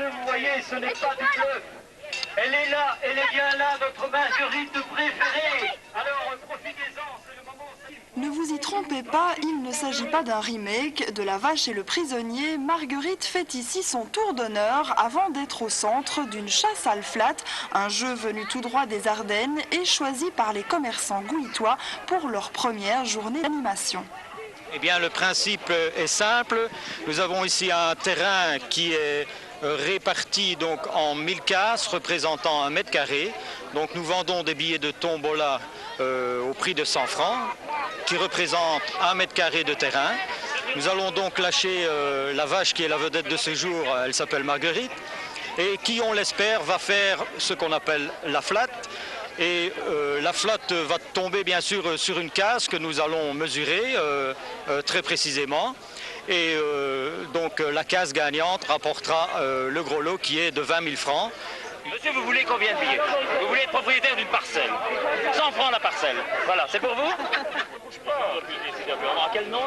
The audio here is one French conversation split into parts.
ce vous voyez, ce n'est pas du bluff. Elle est là, elle est bien là, notre Marguerite préférée. Alors profitez-en, c'est le moment. Ne vous y trompez pas, il ne s'agit pas d'un remake de La Vache et le Prisonnier. Marguerite fait ici son tour d'honneur avant d'être au centre d'une chasse à flat, un jeu venu tout droit des Ardennes et choisi par les commerçants gouillois pour leur première journée d'animation. Eh bien, le principe est simple. Nous avons ici un terrain qui est réparti donc en 1000 cases représentant 1 mètre carré. Donc nous vendons des billets de tombola au prix de 100 francs qui représentent 1 mètre carré de terrain. Nous allons donc lâcher la vache qui est la vedette de ce jour, elle s'appelle Marguerite, et qui, on l'espère, va faire ce qu'on appelle la flat. Et la flotte va tomber bien sûr sur une case que nous allons mesurer très précisément. Et donc la case gagnante rapportera le gros lot qui est de 20 000 francs. Monsieur, vous voulez combien de billets? Vous voulez être propriétaire d'une parcelle. 100 francs la parcelle. Voilà, c'est pour vous? À quel nom?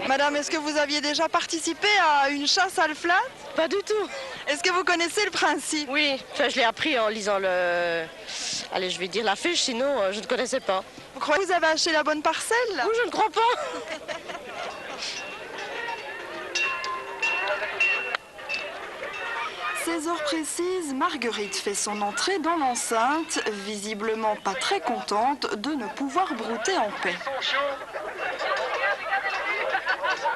Madame, est-ce que vous aviez déjà participé à une chasse à flat? Pas du tout. Est-ce que vous connaissez le principe? Oui, enfin, je l'ai appris en lisant allez, je vais dire la fiche, sinon je ne connaissais pas. Vous croyez que vous avez acheté la bonne parcelle? Oui, je ne crois pas. 16h précises, Marguerite fait son entrée dans l'enceinte, visiblement pas très contente de ne pouvoir brouter en paix.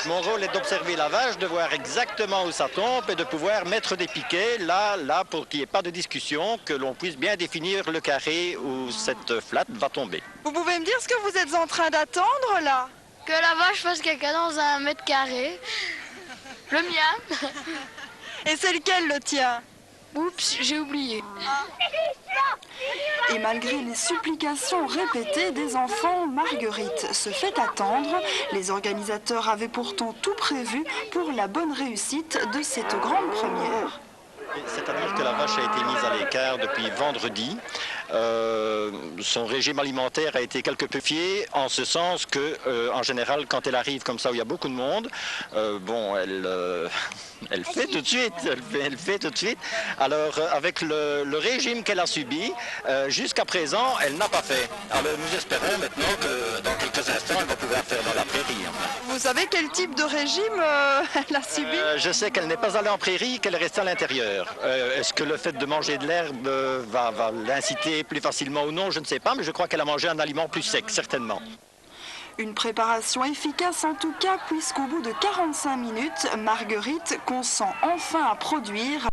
Mon rôle est d'observer la vache, de voir exactement où ça tombe et de pouvoir mettre des piquets là, pour qu'il n'y ait pas de discussion, que l'on puisse bien définir le carré où cette flat va tomber. Vous pouvez me dire ce que vous êtes en train d'attendre là? Que la vache fasse caca dans 1 mètre carré. Le mien. Et c'est lequel le tien? Oups, j'ai oublié. Et malgré les supplications répétées des enfants, Marguerite se fait attendre. Les organisateurs avaient pourtant tout prévu pour la bonne réussite de cette grande première. C'est-à-dire que la vache a été mise à l'écart depuis vendredi. Son régime alimentaire a été quelque peu fié, en ce sens que, en général, quand elle arrive comme ça où il y a beaucoup de monde, bon, elle fait tout de suite. Elle fait tout de suite. Alors, avec le régime qu'elle a subi, jusqu'à présent, elle n'a pas fait. Alors, nous espérons maintenant que dans quelques instants, elle va pouvoir faire dans la prairie. Vous savez quel type de régime elle a subi? Je sais qu'elle n'est pas allée en prairie, qu'elle est restée à l'intérieur. Est-ce que le fait de manger de l'herbe va l'inciter plus facilement ou non? Je ne sais pas, mais je crois qu'elle a mangé un aliment plus sec, certainement. Une préparation efficace en tout cas, puisqu'au bout de 45 minutes, Marguerite consent enfin à produire.